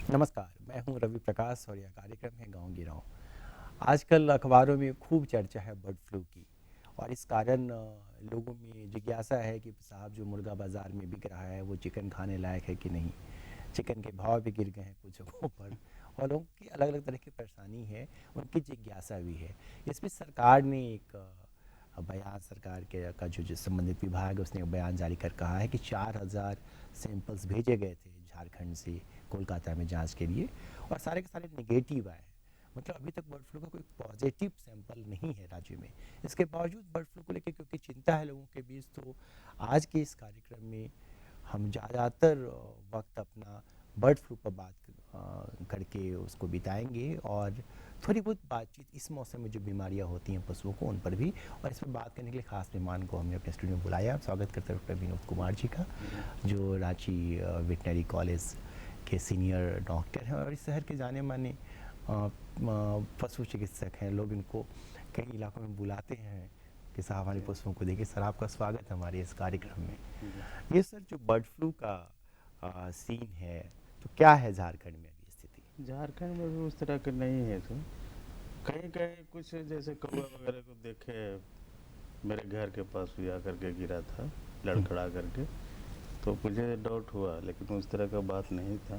नमस्कार, मैं हूं रवि प्रकाश और यह कार्यक्रम है गांव गिरांव। आजकल अखबारों में खूब चर्चा है बर्ड फ्लू की। और इस कारण लोगों में जिज्ञासा है कि साहब जो मुर्गा बाजार में बिक रहा है वो चिकन खाने लायक है कि नहीं। चिकन के भाव भी गिर गए हैं कुछ जगहों पर। और लोगों की अलग अलग तरह की परेशानी है, उनकी जिज्ञासा भी है। इसमें सरकार ने एक बयान, सरकार के का जो संबंधित विभाग है उसने एक बयान जारी कर कहा है कि 4,000 सैंपल्स भेजे गए थे झारखंड से कोलकाता में जांच के लिए, और सारे के सारे निगेटिव आए हैं। मतलब अभी तक बर्ड फ्लू का कोई पॉजिटिव सैंपल नहीं है राज्य में। इसके बावजूद बर्ड फ्लू को लेकर क्योंकि चिंता है लोगों के बीच, तो आज के इस कार्यक्रम में हम ज़्यादातर वक्त अपना बर्ड फ्लू पर बात करके उसको बिताएंगे, और थोड़ी बहुत बातचीत इस मौसम में जो बीमारियां होती हैं पशुओं को उन पर भी। और इस पर बात करने के लिए खास मेहमान को हमने अपने स्टूडियो में बुलाया। स्वागत करते हैं डॉक्टर विनोद कुमार जी का, जो रांची वेटनरी कॉलेज के सीनियर डॉक्टर हैं और इस शहर के जाने माने पशु चिकित्सक हैं। लोग इनको कई इलाकों में बुलाते हैं कि साहब हमारे पशुओं को देखिए। सर, आपका स्वागत है हमारे इस कार्यक्रम में। ये सर जो बर्ड फ्लू का सीन है, तो क्या है झारखंड में अभी स्थिति? झारखंड में भी उस तरह के नहीं है तो कहीं कहीं कुछ जैसे कौवा वगैरह को देखे। मेरे घर के पास भी आकर के गिरा था, लड़खड़ा करके। तो मुझे डाउट हुआ, लेकिन उस तरह का बात नहीं था।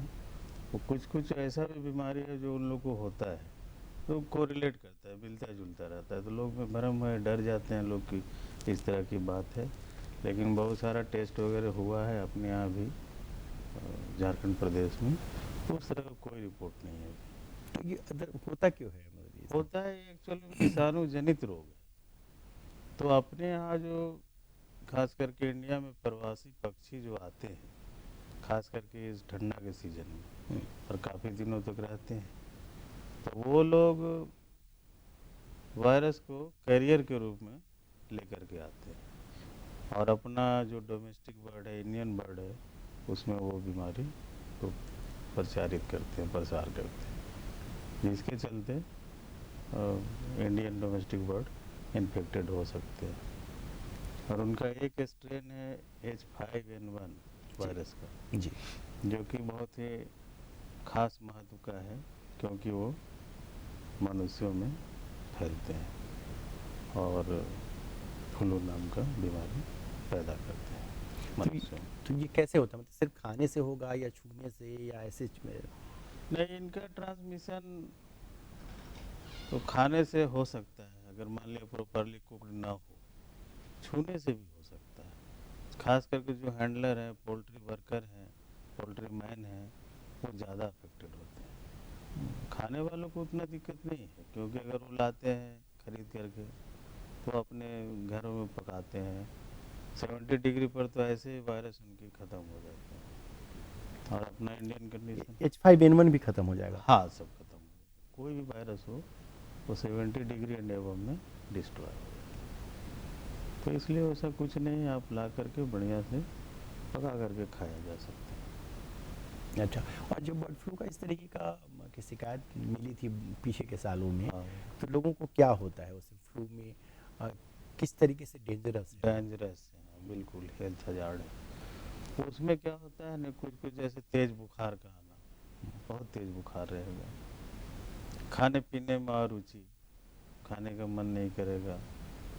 वो कुछ कुछ ऐसा भी बीमारी है जो उन लोग को होता है, तो कोरिलेट करता है, मिलता जुलता रहता है, तो लोग में भ्रम है, डर जाते हैं लोग कि इस तरह की बात है। लेकिन बहुत सारा टेस्ट वगैरह हुआ है अपने यहाँ भी, झारखंड प्रदेश में, तो उस तरह का कोई रिपोर्ट नहीं है। तो ये अदर होता क्यों है, मतलब ये होता है एक्चुअली विषाणु जनित रोग है। तो अपने यहाँ जो खास करके इंडिया में प्रवासी पक्षी जो आते हैं, खास करके इस ठंडा के सीजन में, सब? और काफ़ी दिनों तक रहते हैं, तो वो लोग वायरस को कैरियर के रूप में लेकर के आते हैं, और अपना जो डोमेस्टिक बर्ड है, इंडियन बर्ड है, उसमें वो बीमारी को प्रचारित करते हैं, प्रसार करते हैं, जिसके चलते इंडियन डोमेस्टिक बर्ड इन्फेक्टेड हो सकते हैं। और उनका एक स्ट्रेन है H5N1 जी वायरस का, जी। जो कि बहुत ही खास महत्व का है, क्योंकि वो मनुष्यों में फैलते हैं और फ्लू नाम का बीमारी पैदा करते हैं तो ये मनुष्यों में। तो ये कैसे होता है, मतलब सिर्फ खाने से होगा या छूने से या ऐसे नहीं, इनका ट्रांसमिशन तो खाने से हो सकता है, अगर मान लिया प्रॉपरली कुक्ड ना हो। छूने से भी हो सकता है, खास करके जो हैंडलर हैं, पोल्ट्री वर्कर हैं, पोल्ट्री मैन हैं, वो ज़्यादा अफेक्टेड होते हैं। खाने वालों को उतना दिक्कत नहीं है, क्योंकि अगर वो लाते हैं खरीद करके, तो अपने घरों में पकाते हैं। 70 डिग्री पर तो ऐसे ही वायरस उनके ख़त्म हो जाते हैं। और अपना इंडियन कंडीशन, H5N1 भी खत्म हो जाएगा? हाँ, सब खत्म हो जाएगा। कोई भी वायरस हो, वो 70 डिग्री एंड एबव में डिस्ट्रॉय हो जाता है। तो इसलिए वैसा कुछ नहीं है, आप ला करके बढ़िया से पका करके खाया जा सकता है। अच्छा। और जो बर्ड फ्लू का इस तरीके का की शिकायत मिली थी पीछे के सालों में, हाँ, तो लोगों को क्या होता है उस फ्लू में? अ, किस तरीके से डेंजरस है वो? डेंजरस है, हाँ, बिल्कुल हेल्थ हजार्ड है। तो उसमें क्या होता है ना, कुछ कुछ जैसे तेज बुखार का आना, बहुत तेज बुखार रहेगा, खाने पीने में अरुचि, खाने का मन नहीं करेगा,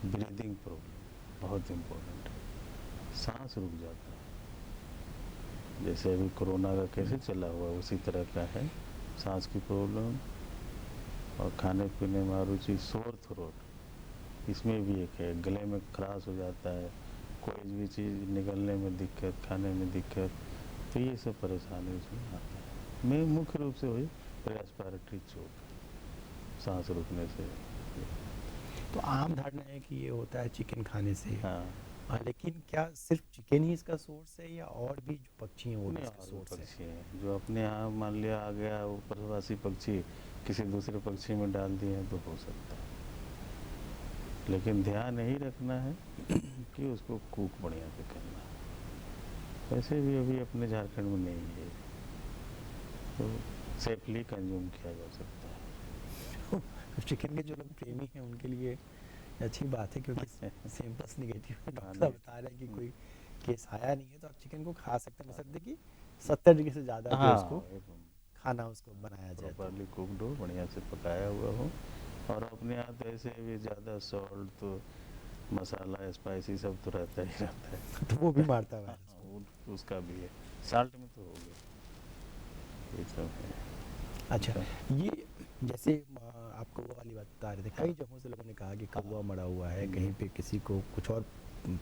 ब्रीदिंग प्रॉब्लम बहुत इम्पोर्टेंट है, सांस रुक जाता है, जैसे अभी कोरोना का कैसे चला हुआ है, उसी तरह का है। सांस की प्रॉब्लम, और खाने पीने में अरुचि, सोर थ्रोट, इसमें भी एक है, गले में खराश हो जाता है, कोई भी चीज़ निगलने में दिक्कत, खाने में दिक्कत, तो ये सब परेशानी उसमें आता है। मैं मुख्य रूप से वही रेस्पिरेटरी चोक, सांस रुकने से। तो आम धारणा है कि ये होता है चिकन खाने से। हाँ, लेकिन क्या सिर्फ चिकन ही इसका सोर्स है या और भी जो पक्षी हैं वो भी नहीं, इसका और भी सोर्स है? पक्षी हैं जो अपने यहाँ मान लिया आ गया, वो प्रवासी पक्षी किसी दूसरे पक्षी में डाल दिए हैं, तो हो सकता है। लेकिन ध्यान यही रखना है कि उसको कुक बढ़िया से करना है। वैसे भी अभी अपने झारखंड में नहीं है, तो सेफली कंज्यूम किया जा सकता तो चिकन के जो लोग प्रेमी हैं उनके लिए अच्छी बात है, क्योंकि है। सैंपल्स निगेटिव है। हाँ, डॉक्टर साहब नहीं। बता रहे हैं कि कोई केस आया नहीं है, तो आप चिकन को खा सकते हैं, बशर्ते कि 70 डिग्री से ज़्यादा पे हाँ, उसको एकदम खाना उसको बनाया जाए तो। प्रॉपरली कुकड हो, बढ़िया से पकाया हुआ हो, और अपने यहाँ तो ऐसे भी ज़्यादा सॉल्ट तो मसाला स्पाइसी सब तो रहता ही रहता है। तो वो भी मारता है हाँ, वायरस को। उसका भी है, साल्ट में तो हो गया, ये सब है। अच्छा, अच्छा। ये जैसे आप कौवा वाली बात बता रहे थे, कई हाँ। जगहों से लोगों ने कहा कि हाँ। कौवा मरा हुआ है, जी। कहीं पे किसी को कुछ और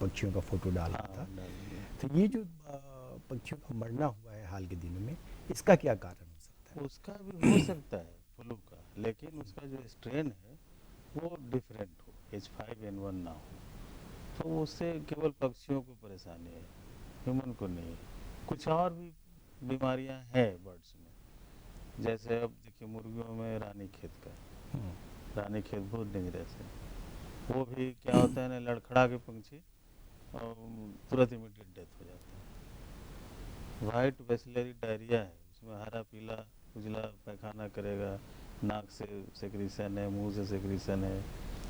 पक्षियों का फोटो डाला हाँ, था। डाल दिया। तो ये जो पक्षियों का मरना हुआ है हाल के दिनों में, इसका क्या कारण हो सकता उसका भी हो सकता है फ्लू का, लेकिन उसका जो स्ट्रेन है वो डिफरेंट हो, H5N1 ना हो, तो उससे केवल पक्षियों को परेशानी है, ह्यूमन को नहीं है। कुछ और भी बीमारियां हैं बर्ड्स में, जैसे अब देखिए मुर्गियों में रानीखेत का, है? रानीखेत बहुत डेंजरस है। वो भी क्या होता है ना, लड़खड़ा के पंछी और तुरंत इमीडिएट डेथ हो जाता है। वाइट बेसिलरी डायरिया है, उसमें हरा पीला उजला पैखाना करेगा, नाक से सेक्रीशन है, मुंह से सेक्रीशन है,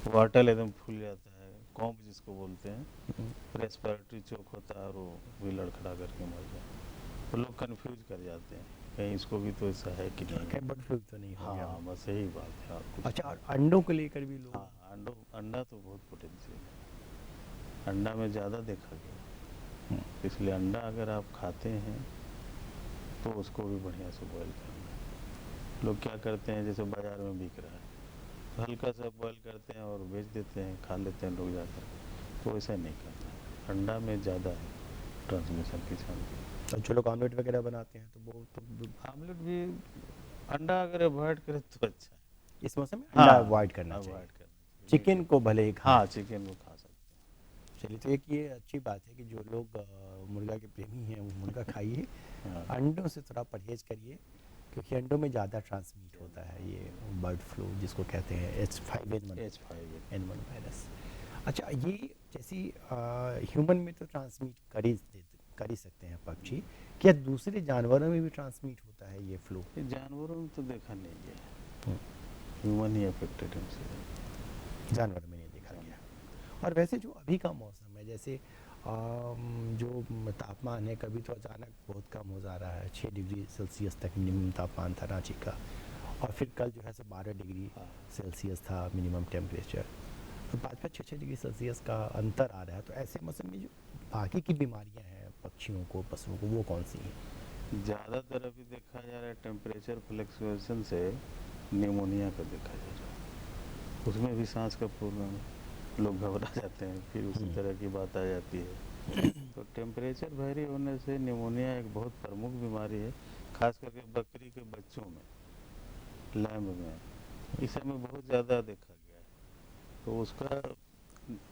वाटल एकदम फूल जाता है, कॉम्ब जिसको बोलते हैं, हम्म, रेस्पिरेटरी चोक होता है, और वो भी लड़खड़ा करके मर जाता है। तो लोग कंफ्यूज कर जाते हैं, कहीं इसको भी तो ऐसा है कि नहीं कहीं है। बर्ड फ्लू तो नहीं हो गया हाँ, हो? बस यही बात है, और कुछ अच्छा, नहीं। और अंडों को लेकर भी लोग। हाँ, अंडा तो बहुत पोटेंशियल है, अंडा में ज़्यादा देखा गया, हम्म, इसलिए अंडा अगर आप खाते हैं तो उसको भी बढ़िया से बॉयल करना है। लोग क्या करते हैं, जैसे बाज़ार में बिक रहा है तो हल्का सा बॉयल करते हैं और बेच देते हैं, खा लेते हैं लोग जाकर, तो ऐसा नहीं करना है। अंडा में ज़्यादा है ट्रांसमिशन की चांस। और जो लोग ऑमलेट वगैरह बनाते हैं तो वो तो आमलेट भी अंडा अगर अवॉइड करें तो अच्छा है। इस मौसम में अंडा हाँ, अवॉइड करना चाहिए। अवॉइड करना चाहिए, नहीं चिकन तो को भले ही खाएं। हाँ, चिकन वो खा सकते चलिए, तो एक ये अच्छी बात है कि जो लोग मुर्गा के प्रेमी हैं वो मुर्गा खाइए, हैं। हाँ, अंडों से थोड़ा परहेज करिए, क्योंकि अंडों में ज़्यादा ट्रांसमिट होता है ये बर्ड फ्लू जिसको कहते हैं H5N1 H5N1। वायरस। अच्छा, ये जैसी ह्यूमन में तो ट्रांसमिट कर ही सकते हैं पक्षी, क्या दूसरे जानवरों में भी ट्रांसमिट होता है ये फ्लू? ये जानवरों में तो देखा नहीं गया, हम्म, ह्यूमन ही अफेक्टेड है उनसे। जानवरों में नहीं देखा गया। और वैसे जो अभी का मौसम है, जैसे जो तापमान है, कभी तो अचानक बहुत कम हो जा रहा है, 6 डिग्री सेल्सियस तक मिनिमम तापमान था रांची का, और फिर कल जो है सो 12 डिग्री हाँ, सेल्सियस था मिनिमम टेम्परेचर। तो 5-5 6 6 डिग्री सेल्सियस का अंतर आ रहा है, तो ऐसे मौसम में जो बाकी की बीमारियां हैं पक्षियों को, पशुओं को, वो कौन सी हैं? ज़्यादातर अभी देखा जा रहा है टेम्परेचर फ्लक्चुएशन से निमोनिया का देखा जा रहा है, उसमें भी सांस का प्रॉब्लम, लोग घबरा जाते हैं, फिर उसी तरह की बात आ जाती है। तो टेम्परेचर वेरी होने से निमोनिया एक बहुत प्रमुख बीमारी है, खास करके बकरी के बच्चों में, लैम्ब में, इस समय बहुत ज़्यादा देखा गया है। तो उसका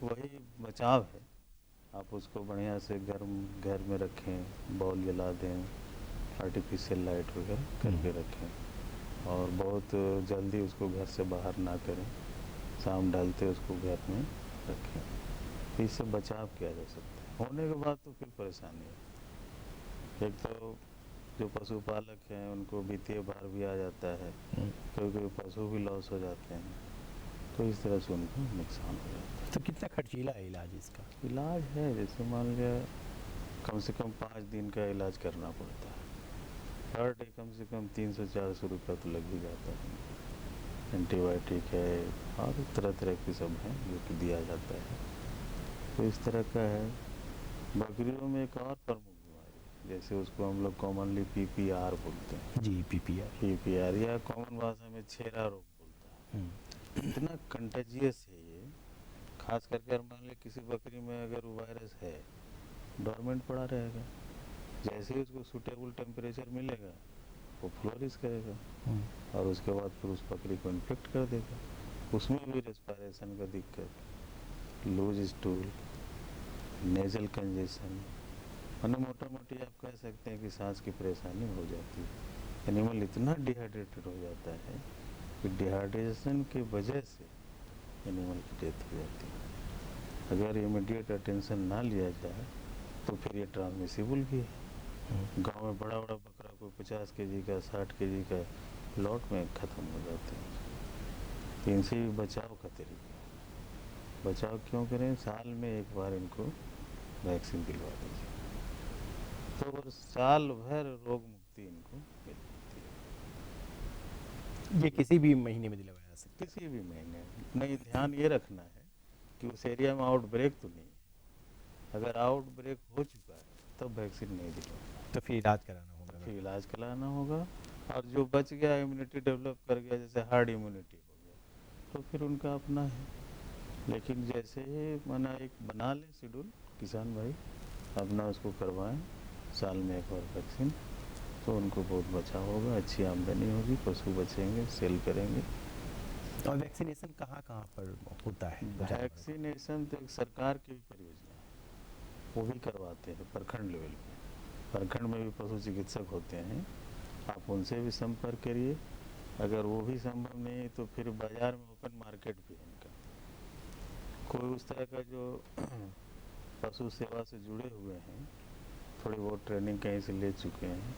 वही बचाव है, आप उसको बढ़िया से गर्म घर में रखें, बॉल जला दें, आर्टिफिशियल लाइट वगैरह करके रखें, और बहुत जल्दी उसको घर से बाहर ना करें, शाम डालते उसको घर में रखें, तो इससे बचाव किया जा सकता है। होने के बाद तो फिर परेशानी है, एक तो जो पशुपालक हैं उनको वित्तीय भार भी आ जाता है, कोई कोई पशु भी लॉस हो जाते हैं, तो इस तरह से उनको नुकसान हो जाता है। तो कितना खर्चीला है इलाज इसका? इलाज है, जैसे मान लिया कम से कम 5 दिन का इलाज करना पड़ता है, पर डे कम से कम 300-400 रुपया तो लग ही जाता है। एंटीबायोटिक है और तरह तरह की सब हैं जो कि दिया जाता है, तो इस तरह का है। बकरियों में एक और प्रमुख बीमारी है, जैसे उसको हम लोग कॉमनली PPR बोलते हैं, जी, PPR। PPR या कॉमन भाषा में छेरा रोग बोलता है। इतना कंटेजियस है ये, खास करके अगर मान लीजिए किसी बकरी में अगर वो वायरस है, डोरमेंट पड़ा रहेगा, जैसे ही उसको सूटेबल टेम्परेचर मिलेगा वो फ्लोरिश करेगा, और उसके बाद फिर उस बकरी को इन्फेक्ट कर देगा, उसमें भी रेस्पिरेशन का दिक्कत, लूज स्टूल, नेजल कंजेशन, मैंने मोटा मोटी आप कह सकते हैं कि सांस की परेशानी हो जाती है। एनिमल इतना डिहाइड्रेटेड हो जाता है कि डिहाइड्रेशन की वजह से एनिमल की डेथ हो जाती है। अगर इमीडिएट अटेंशन ना लिया जाए तो फिर ये ट्रांसमिसिबल भी है। गांव में बड़ा बड़ा बकरा कोई 50 केजी का 60 केजी का लॉट में ख़त्म हो जाते हैं। तो इनसे भी बचाव का तरीका, बचाव क्यों करें, साल में एक बार इनको वैक्सीन दिलवा दीजिए, तो अगर साल भर रोग मुक्ति इनको मिल जाती है। ये किसी भी महीने में दिलवाया जा सकता किसी भी महीने। नहीं, ध्यान ये रखना है कि उस एरिया में आउटब्रेक तो नहीं है। अगर आउटब्रेक हो चुका है तब वैक्सीन नहीं दिलवाना, है, तो फिर इलाज कराना होगा फिर अगर। इलाज कराना होगा। और जो बच गया, इम्यूनिटी डेवलप कर गया, जैसे हार्ड इम्यूनिटी हो गया, तो फिर उनका अपना है। लेकिन जैसे ही मना एक बना ले शेड्यूल किसान भाई, अपना उसको करवाएं, साल में एक और वैक्सीन, तो उनको बहुत बचाव होगा, अच्छी आमदनी होगी, पशु बचेंगे, सेल करेंगे। और वैक्सीनेशन कहाँ कहाँ पर होता है जानवरों का? वैक्सीनेशन तो एक सरकार की भी परियोजना है, वो भी करवाते हैं प्रखंड लेवल पे। प्रखंड में भी पशु चिकित्सक होते हैं, आप उनसे भी संपर्क करिए। अगर वो भी संभव नहीं है तो फिर बाज़ार में ओपन मार्केट भी है इनका। कोई उस तरह का जो पशु सेवा से जुड़े हुए हैं, थोड़ी बहुत ट्रेनिंग कहीं से ले चुके हैं,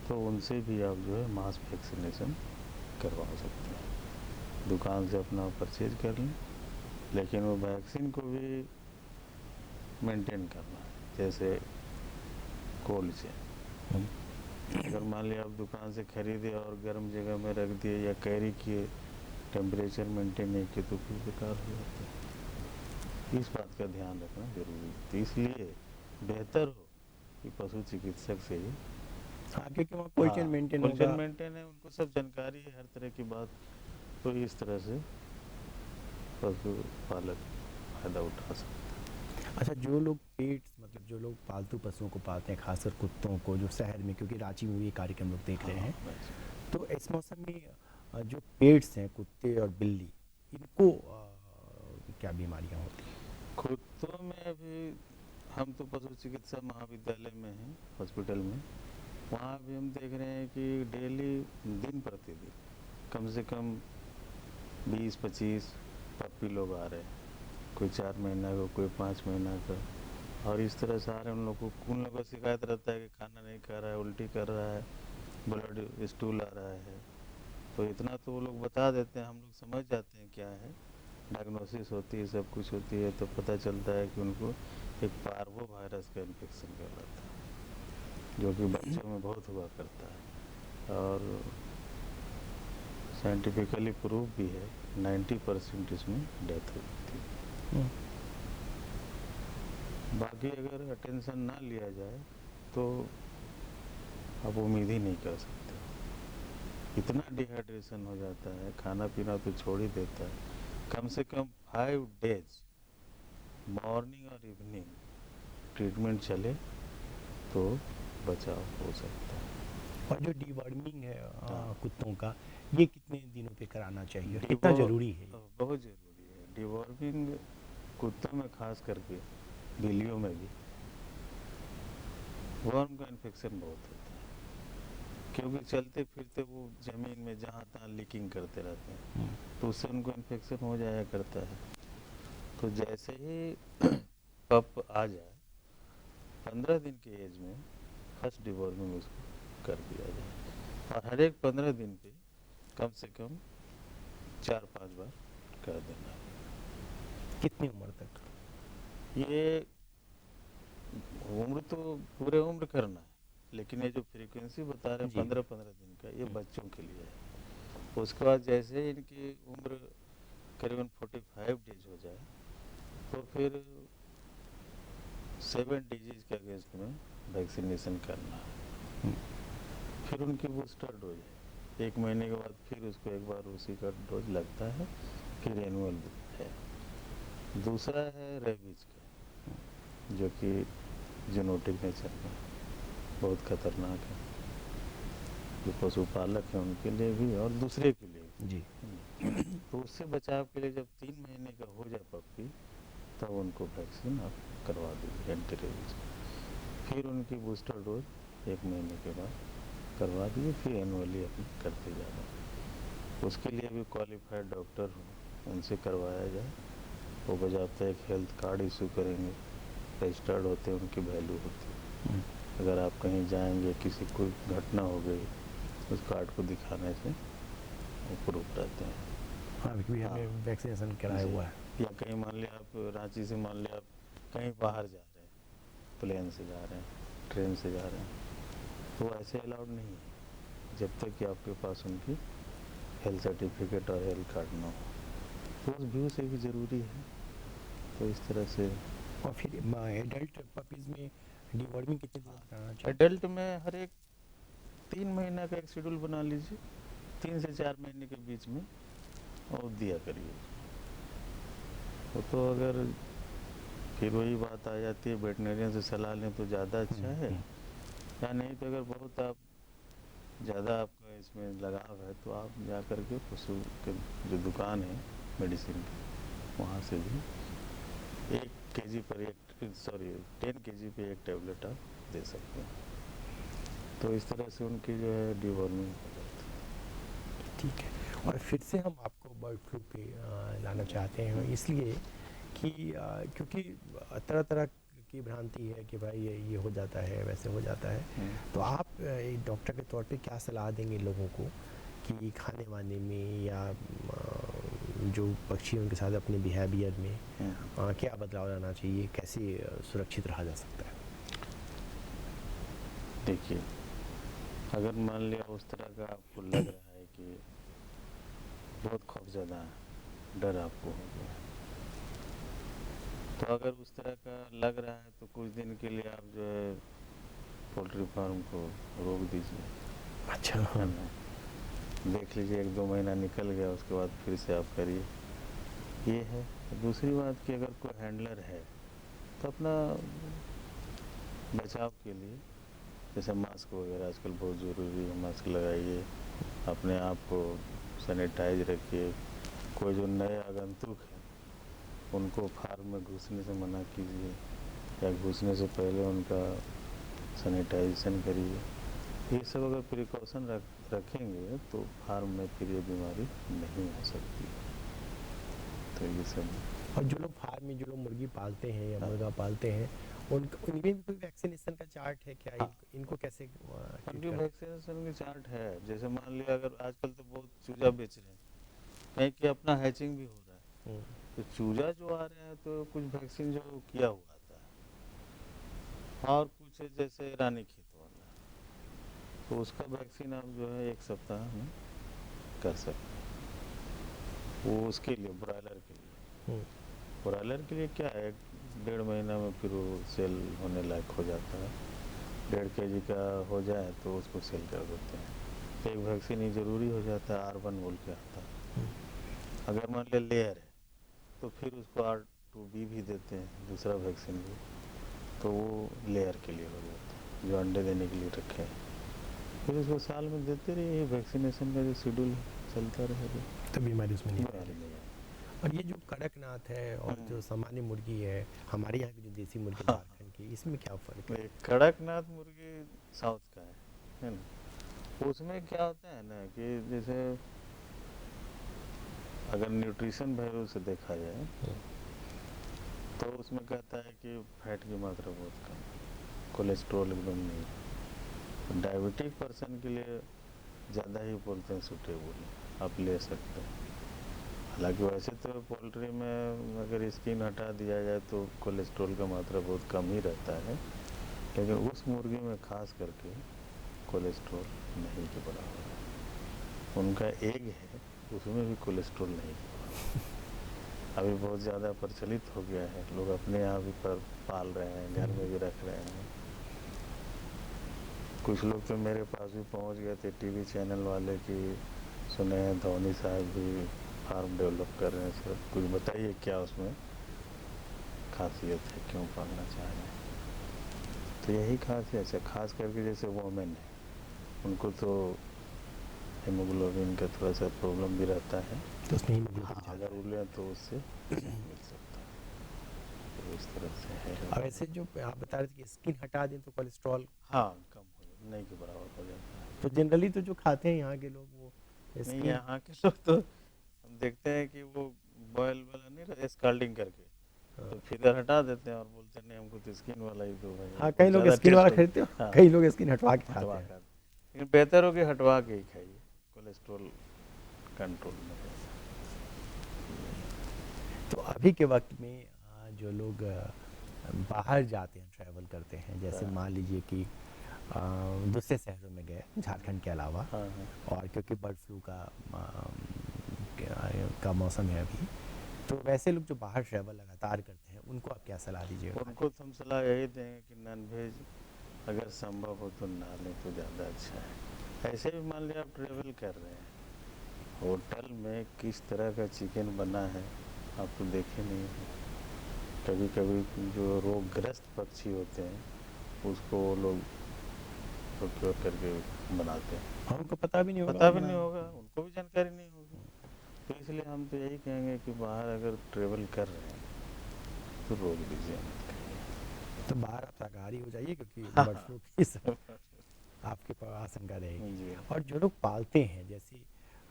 तो उनसे भी आप जो है मास वैक्सीनेशन करवा सकते हैं। दुकान से अपना परचेज कर लें, लेकिन वो वैक्सीन को भी मेंटेन करना है, जैसे कोल्ड चेन। हम्म, अगर मान लिया आप दुकान से खरीदे और गर्म जगह में रख दिए या कैरी किए, टेम्परेचर मेंटेन नहीं किए, तो फिर बेकार हो जाता है। इस बात का ध्यान रखना जरूरी है। तो इसलिए बेहतर हो कि पशु चिकित्सक से ही। हाँ, क्योंकि वहाँ कोल्ड चेन हाँ, मेंटेन कोल्ड चेन होगा। मेंटेन है, उनको सब जानकारी है हर तरह की बात। तो इस तरह से पशु पालक फायदा उठा सकते अच्छा, जो लोग पेट्स मतलब जो लोग पालतू पशुओं को पालते हैं, खासकर कुत्तों को, जो शहर में, क्योंकि रांची में भी ये कार्यक्रम लोग देख हैं। रहे हाँ, हैं, वैसे तो इस मौसम में जो पेट्स हैं, कुत्ते और बिल्ली, इनको क्या बीमारियां होती हैं? कुत्तों में अभी हम तो पशु चिकित्सा महाविद्यालय में हैं, हॉस्पिटल में। वहाँ भी हम देख रहे हैं कि डेली दिन प्रतिदिन कम से कम 20-25 पप्पी लोग आ रहे हैं। कोई 4 महीना का, कोई 5 महीना का। और इस तरह से आ रहे हैं। उन लोगों को, उन लोगों को शिकायत रहता है कि खाना नहीं खा रहा है, उल्टी कर रहा है, ब्लड स्टूल आ रहा है। तो इतना तो वो लोग बता देते हैं, हम लोग समझ जाते हैं क्या है। डायग्नोसिस होती है, सब कुछ होती है, तो पता चलता है कि उनको एक पार्वो वायरस का इन्फेक्शन कहलाता है, जो कि बच्चों में बहुत हुआ करता है। और साइंटिफिकली प्रूव भी है, 90% इसमें डेथ हो जाती है। बाकी अगर अटेंशन ना लिया जाए तो आप उम्मीद ही नहीं कर सकते। इतना डिहाइड्रेशन हो जाता है, खाना पीना तो छोड़ ही देता है। कम से कम 5 डेज मॉर्निंग और इवनिंग ट्रीटमेंट चले तो बचाव हो सकता है। और जो डीवर्मिंग है हाँ, कुत्तों का, ये कितने दिनों पे कराना चाहिए और कितना डिवो ज़रूरी है ये? बहुत ज़रूरी है डिवॉर्मिंग। कुत्तों में खास करके, बिल्लियों में भी वर्म का इन्फेक्शन बहुत होता है, क्योंकि चलते फिरते वो ज़मीन में जहाँ तहाँ लीकिंग करते रहते हैं, हम्म, तो उससे उनको इन्फेक्शन हो जाया करता है। तो जैसे ही पप आ जाए, 15 दिन के एज में फर्स्ट डिवॉर्मिंग उसको कर दिया जाए। और हर एक 15 दिन पे कम से कम 4-5 बार कर देना। कितनी उम्र तक? ये उम्र तो पूरे उम्र करना है, लेकिन ये जो फ्रीक्वेंसी बता रहे हैं जी। 15-15 दिन का, ये बच्चों के लिए है। उसके बाद जैसे ही इनकी उम्र करीबन 45 डेज हो जाए, तो फिर 7 डिजीज के अगेंस्ट में वैक्सीनेशन करना है। हम्म, फिर उनकी बूस्टर डोज है, 1 महीने के बाद फिर उसको एक बार उसी का डोज लगता है, फिर एनुअल है। दूसरा है रेबीज का, जो कि जेनेटिक नेचर में बहुत खतरनाक है, जो पशुपालक हैं उनके लिए भी और दूसरे के लिए भी। जी। तो उससे बचाव के लिए जब 3 महीने का हो जाए पप्पी, तब उनको वैक्सीन आप करवा दीजिए, एंटी रेबीज। फिर उनकी बूस्टर डोज 1 महीने के बाद करवा दीजिए, फिर एनुअली अपनी करते जाना। उसके लिए भी क्वालिफाइड डॉक्टर हो, उनसे करवाया जाए। वो बजाते एक हेल्थ कार्ड इशू करेंगे, रजिस्टर्ड होते हैं, उनकी वैल्यू होती है। हम्म, अगर आप कहीं जाएंगे, किसी कोई घटना हो गई, उस कार्ड को दिखाने से वो प्रूफ रहते हैं। हाँ, क्योंकि हाँ हमने वैक्सीनेशन कराया जी। हुआ है। या कहीं मान लिया आप रांची से, मान लिया आप कहीं बाहर जा रहे हैं, प्लेन से जा रहे हैं, ट्रेन से जा रहे हैं, तो ऐसे अलाउड नहीं है जब तक कि आपके पास उनकी हेल्थ सर्टिफिकेट और हेल्थ कार्ड ना हो, तो उस व्यू से भी ज़रूरी है। तो इस तरह से और फिर एडल्ट पपीज़ में डिवॉर्मिंग कितने दिनों में कराना चाहिए? एडल्ट में हर एक 3 महीना का एक शेड्यूल बना लीजिए, 3 से 4 महीने के बीच में, और दिया करिए। वो तो अगर फिर वही बात आ जाती है, वेटनरियन से सलाह लें तो ज़्यादा अच्छा है, या नहीं तो अगर बहुत आप ज़्यादा आपका इसमें लगाव है तो आप जा कर के पशु के जो दुकान है मेडिसिन की, वहाँ से भी 1 kg पर 10 kg पे 1 टैबलेट आप दे सकते हैं। तो इस तरह से उनकी जो है डिवॉर्मिंग हो जाती है। ठीक है। और फिर से हम आपको बर्ड फ्लू पे लाना चाहते हैं, इसलिए कि क्योंकि तरह तरह की भ्रांति है कि भाई ये हो जाता है, वैसे हो जाता है। तो आप एक डॉक्टर के तौर पे क्या सलाह देंगे लोगों को कि खाने वाने में या जो पक्षी हैं उनके साथ अपने बिहेवियर में क्या बदलाव लाना चाहिए, कैसे सुरक्षित रहा जा सकता है? देखिए, अगर मान लिया उस तरह का आपको लग रहा है कि बहुत खौफजदा है, डर आपको हो गया है, तो अगर उस तरह का लग रहा है तो कुछ दिन के लिए आप जो है पोल्ट्री फार्म को रोक दीजिए, अच्छा, है हाँ। ना। देख लीजिए 1-2 महीना निकल गया, उसके बाद फिर से आप करिए, ये है। दूसरी बात कि अगर कोई हैंडलर है तो अपना बचाव के लिए जैसे मास्क वगैरह आजकल बहुत ज़रूरी है, मास्क लगाइए, अपने आप को सैनिटाइज रखिए। कोई जो नए आगंतुक है उनको फार्म में घुसने से मना कीजिए, या घुसने से पहले उनका सैनिटाइजेशन करिए। ये सब अगर प्रिकॉशन रखेंगे तो फार्म में फिर ये बीमारी नहीं आ सकती। तो ये सब और जो लोग फार्म में जो लोग मुर्गी पालते हैं या हाँ, मुर्गा पालते हैं, उनमें भी कोई वैक्सीनेशन का चार्ट है क्या? हाँ, इनको कैसे ट्रीट उनकी करते वैक्सीनेशन की चार्ट है। जैसे मान लिया अगर आजकल तो बहुत चूजा बेच रहे हैं, कहीं कि अपना हैचिंग भी हो रहा है, हैं? तो चूजा जो आ रहे हैं तो कुछ वैक्सीन जो किया हुआ आता है, और कुछ जैसे रानीखेत वाला, तो उसका वैक्सीन आप जो है 1 सप्ताह में कर सकते हैं। वो उसके लिए ब्रॉयलर के लिए, हम्म, ब्रॉयलर के लिए क्या है, 1.5 महीना में फिर वो सेल होने लायक हो जाता है। 1.5 kg का हो जाए तो उसको सेल कर देते हैं। तो एक वैक्सीन ही ज़रूरी हो जाता है, R1 बोल के आता है। अगर मान लिया लेयर है तो फिर उसको R2B भी देते हैं, दूसरा वैक्सीन भी, तो वो लेयर के लिए हो जाता है जो अंडे देने के लिए रखे हैं। फिर उसको साल में देते रहिए, वैक्सीनेशन का जो शेड्यूल चलता रहेगा, तो बीमारी उसमें नहीं बीमारी फैलेगी। नहीं आएगी। और ये जो कड़कनाथ है और जो सामान्य मुर्गी है, हमारे यहाँ की जो देसी मुर्गी हाँ, झारखंड की, इसमें क्या फ़र्क है? ये कड़कनाथ मुर्गी साउथ का है ना। उसमें क्या होता है ना कि जैसे अगर न्यूट्रिशन वैल्यू से देखा जाए तो उसमें कहता है कि फैट की मात्रा बहुत कम है, कोलेस्ट्रॉल एकदम नहीं है। तो डायबिटिक पर्सन के लिए ज़्यादा ही बोलते हैं सूटेबल है, आप ले सकते हैं। हालांकि वैसे तो पोल्ट्री में अगर स्किन हटा दिया जाए तो कोलेस्ट्रॉल का मात्रा बहुत कम ही रहता है, लेकिन उस मुर्गी में खास करके कोलेस्ट्रॉल नहीं के बराबर है। उनका एग है, उसमें भी कोलेस्ट्रॉल नहीं के बराबर है। अभी बहुत ज़्यादा प्रचलित हो गया है, लोग अपने यहाँ भी पर पाल रहे हैं, घर में भी रख रहे हैं। कुछ लोग तो मेरे पास भी पहुँच गए थे, टीवी चैनल वाले, कि सुने हैं धोनी साहब भी फार्म डेवलप कर रहे हैं। सर कुछ बताइए क्या उसमें खासियत है, क्यों पालना चाह रहे हैं? तो यही खासियत है, खास करके जैसे वोमेन है, उनको तो हेमोग्लोबिन का थोड़ा सा प्रॉब्लम भी रहता है। तो उसमें हीमोग्लोबिन हाँ, ज़्यादा अगर है। उलें तो उससे मिल सकता है। तो इस तरह से है। और वैसे जो आप बता रहे थे कि स्किन हटा दें तो कोलेस्ट्रॉल, हाँ, कम हो जाता, नहीं के बराबर हो जाता है। तो जनरली तो जो खाते हैं यहाँ के लोग वो नहीं, स्किन, यहाँ के लोग तो हम देखते हैं कि वो बॉयल वाला नहीं रहता, स्काल्डिंग करके तो फिगर हटा देते हैं और बोलते हैं नहीं हमको तो स्किन वाला ही दो भाई, हाँ, बहुत कई लोग ज़्यादा स्किन वाला टेस्ट हो। खरीदते हो, हाँ, कई लोग स्किन हटवा के खाते हटवा हैं। कर, लेकिन बेहतर हो कि हटवा के ही खाइए, कोलेस्ट्रॉल कंट्रोल में रहेगा। तो अभी के वक्त में जो लोग बाहर जाते हैं, ट्रैवल करते हैं, जैसे हाँ, मान लीजिए कि दूसरे शहरों में गए झारखंड के अलावा, हाँ हाँ। और क्योंकि बर्ड फ्लू का मौसम है अभी, तो वैसे लोग जो बाहर ट्रैवल लगातार करते हैं उनको आप क्या सलाह दीजिएगा खाने उनको तो हम सलाह यही देंगे कि नॉन वेज अगर संभव हो तो ना लें तो ज़्यादा अच्छा है। ऐसे भी मान लिया आप ट्रेवल कर रहे हैं, होटल में किस तरह का चिकन बना है आप तो देखे नहीं हैं। कभी कभी जो रोगग्रस्त पक्षी होते हैं उसको वो लोग प्रोक्योर करके बनाते हैं, और उनको पता भी नहीं होगा पता वो भी नहीं बना। होगा, उनको भी जानकारी नहीं होगी। तो इसलिए हम तो यही कहेंगे कि बाहर अगर ट्रेवल कर रहे हैं तो रोक दीजिए मत करिए। तो बाहर आप शाकाहारी हो जाइए, क्योंकि हाँ बर्ड फ्लू की आपके पास आशंका रहेगी। जी और जो लोग पालते हैं, जैसे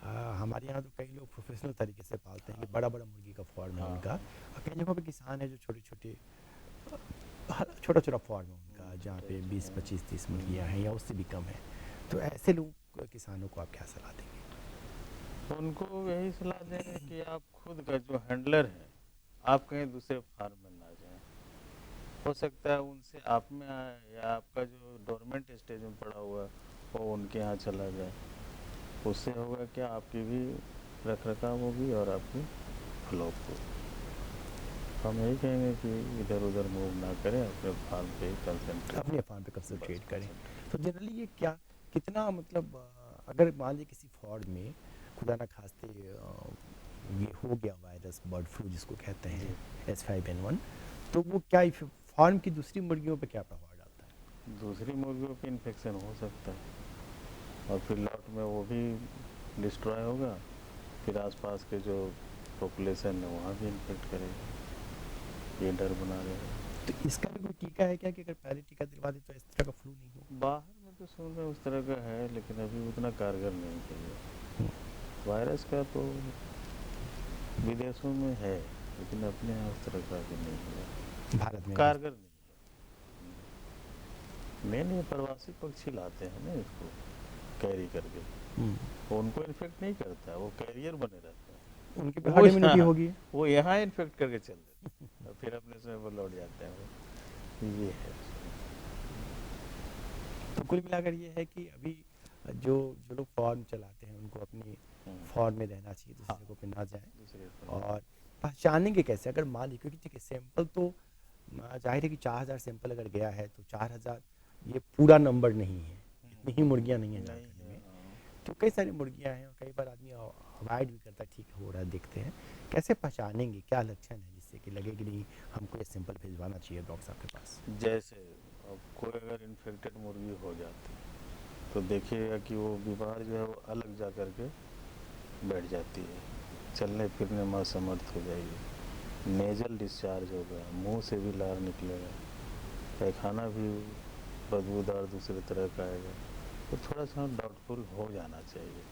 हमारे यहाँ तो कई लोग प्रोफेशनल तरीके से पालते हैं कि बड़ा बड़ा मुर्गी का फॉर्म है हाँ उनका, और कई जगहों पे किसान है जो छोटे छोटे छोटा छोटा फॉर्म है उनका, जहाँ पे 20 25 30 मुर्गियाँ हैं या उससे भी कम है। तो ऐसे लोग किसानों को आप क्या सलाह देंगे? तो उनको यही सलाह देंगे कि आप खुद का जो हैंडलर है आप कहीं दूसरे फार्म में ना जाएं। हो सकता है उनसे आप में आए या आपका जो डोरमेंट स्टेज में पड़ा हुआ है वो उनके यहाँ चला जाए। उससे होगा क्या, आपकी भी रख रखाव होगी और आपकी फ्लॉप होगी। हम यही कहेंगे कि इधर उधर मूव ना करें, अपने फार्म पे ही कंसंट्रेट, अपने फार्म पे बस कंसंट्रेट करें। कंसंट्रेट। तो जनरली ये क्या, कितना मतलब अगर मान लीजिए किसी फार्म में खुदा ना खास्ते ये हो गया वायरस बर्ड फ्लू जिसको कहते हैं जी, H5N1, तो वो क्या फार्म की दूसरी मुर्गियों पे क्या प्रभाव डालता है? दूसरी मुर्गियों पे इन्फेक्शन हो सकता है और फिर लॉट में वो भी डिस्ट्रॉय होगा, फिर आसपास के जो पॉपुलेशन है वहाँ भी इन्फेक्ट करेगा। ये डर बना रहेगा। तो इसका भी कोई टीका है क्या कि अगर पहले टीका दिलवा दे तो इस तरह का फ्लू नहीं हो? बाहर में तो सुन रहे हैं उस तरह का है, लेकिन अभी उतना कारगर नहीं है ये। हम्म, वायरस का तो विदेशों में है, लेकिन अपने यहाँ उस तरह का अभी नहीं है, भारत में भी? कारगर नहीं है। मेन ये प्रवासी पक्षी लाते हैं ना इसको कैरी करके, हम्म, वो उनको इन्फेक्ट नहीं करता है, वो कैरियर बने रहते हैं। उनके पे वो हर्ड इम्यूनिटी यहाँ होगी। वो यहाँ इन्फेक्ट करके चल देते हैं और फिर अपने समय पर लौट जाते हैं वो। ये है। तो कुल मिलाकर ये है कि अभी जो जो लोग फॉर्म चलाते हैं उनको अपनी फॉर्म में रहना चाहिए, हाँ, दूसरे को पे ना जाए। दूसरे पर और पहचानेंगे कैसे अगर मान लीजिए, क्योंकि देखिए सैंपल तो जाहिर है कि 4,000 सैंपल अगर गया है तो 4,000 ये पूरा नंबर नहीं है, इतनी ही मुर्गियाँ नहीं हैं नहीं झारखंड है। में। हाँ। तो कई सारी मुर्गियाँ हैं और कई बार आदमी अवॉइड भी करता है, ठीक हो रहा है देखते हैं। कैसे पहचानेंगे, क्या लक्षण है जिससे कि लगे कि नहीं हमको ये सैंपल भिजवाना चाहिए डॉक्टर साहब के पास? जैसे अब कोई अगर इन्फेक्टेड मुर्गी हो जाती है तो देखिएगा कि वो बीमार जो है वो अलग जा कर के बैठ जाती है, चलने फिरने में असमर्थ हो जाएगी, नेजल डिस्चार्ज होगा, मुंह से भी लार निकलेगा, पैखाना भी बदबूदार दूसरे तरह का आएगा। तो थोड़ा सा डाउटफुल हो जाना चाहिए।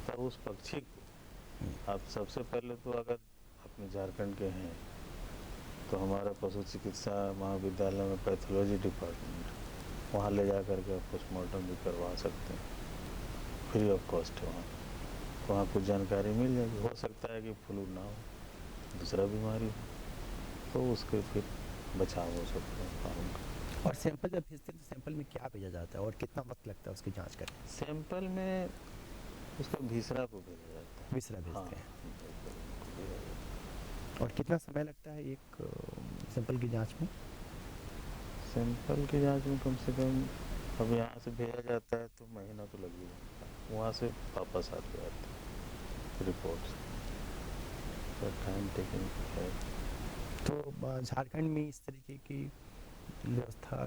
तब उस पक्षी को आप सबसे पहले तो, अगर अपने झारखंड के हैं तो हमारा पशु चिकित्सा महाविद्यालय में पैथोलॉजी डिपार्टमेंट, वहाँ ले जा कर के आप पोस्टमार्टम भी करवा सकते हैं, फ्री ऑफ कॉस्ट है वहाँ। तो वहाँ कुछ जानकारी मिल जाएगी, हो सकता है कि फ्लू ना हो, दूसरा बीमारी हो, तो उसके फिर बचाव हो सकता है फार्म का। और सैंपल जब भेजते हैं तो सैंपल में क्या भेजा जाता है और कितना वक्त लगता है उसकी जांच करने में? सैंपल में उसका भीसरा को भेजा जाता है। विसरा हाँ, भेजते हैं। भेजा जाता है। और कितना समय लगता है एक सैंपल की जांच में? सैंपल की जांच में कम से कम, अब यहाँ से भेजा जाता है तो महीना तो लग ही जाता है, वहाँ से वापस आते आते रिपोर्ट, तो टाइम टेकिंग है। तो झारखंड में इस तरीके की व्यवस्था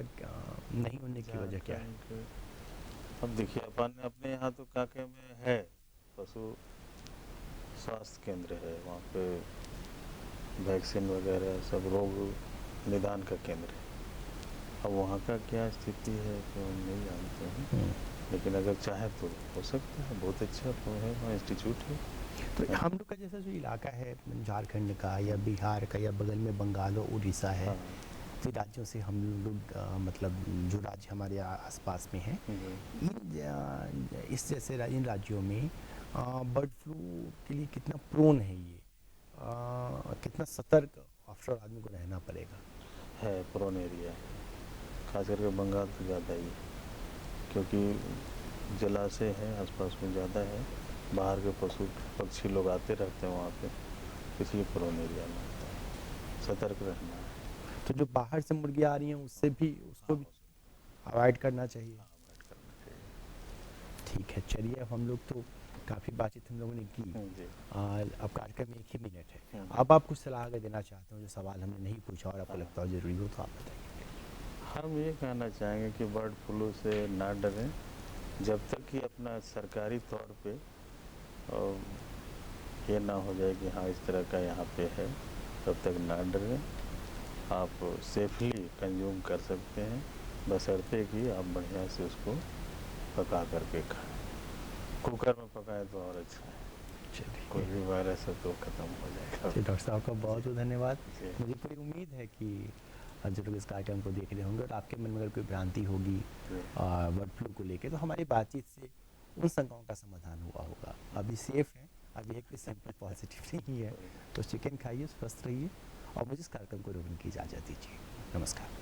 नहीं होने की वजह क्या है? झारखंड के, अब देखिए अपन अपने यहाँ तो कांके में है पशु स्वास्थ्य केंद्र है, वहाँ पे वैक्सीन वगैरह सब रोग निदान का केंद्र है। अब वहाँ का क्या स्थिति है तो हम नहीं जानते हैं, हम्म। लेकिन अगर चाहे तो हो सकता है, बहुत अच्छा वो है, वहाँ इंस्टीट्यूट है। तो हम लोग का जैसा जो इलाका है झारखंड का या बिहार का या बगल में बंगाल और उड़ीसा है, हाँ तो राज्यों से हम लोग मतलब जो राज्य हमारे आसपास में हैं, जी। इस जैसे इन राज्यों में बर्ड फ्लू के लिए कितना प्रोन है ये, कितना सतर्क आफ्टर आदमी को रहना पड़ेगा? है प्रोन एरिया है, खास करके बंगाल तो ज़्यादा ही है। क्योंकि जलाशय है आसपास में ज़्यादा है, बाहर के पशु पक्षी लोग आते रहते हैं वहाँ पे, इसलिए प्रोन एरिया में आता है, सतर्क रहना है। तो जो बाहर से मुर्गियाँ आ रही हैं उससे भी उसको भी अवॉइड करना चाहिए। अवॉइड करना चाहिए। ठीक है, चलिए अब हम लोग तो काफ़ी बातचीत हम लोगों ने की। जी। अब कार्यक्रम में 1 ही मिनट है। हम्म। अब आप कुछ सलाह अगर देना चाहते हो जो सवाल हमने नहीं पूछा और आपको हाँ। लगता हो ज़रूरी हो तो आप बताइए। हम ये कहना चाहेंगे कि बर्ड फ्लू से ना डरें, जब तक कि अपना सरकारी तौर पे ये ना हो जाए कि हाँ इस तरह का यहाँ पे है, तब तक ना डरें। आप सेफली कंज्यूम कर सकते हैं, बशर्ते कि आप बढ़िया से उसको पका करके खाएं। कुकर में पकाएं तो और अच्छा है, कोई चलिए, भी वायरस है तो ख़त्म हो जाएगा। चलिए डॉक्टर साहब का बहुत बहुत धन्यवाद। जी। मुझे पूरी उम्मीद है कि जो लोग इस कार्यक्रम को देख रहे होंगे और आपके मन में अगर कोई भ्रांति होगी जी। बर्ड फ्लू को लेके, तो हमारी बातचीत से उन शंकाओं का समाधान हुआ होगा। अभी सेफ है, अभी एक भी सैंपल पॉजिटिव नहीं है। तो चिकन खाइए, स्वस्थ रहिए और मुझे इस कार्यक्रम को रोकने की इजाज़त दीजिए। नमस्कार।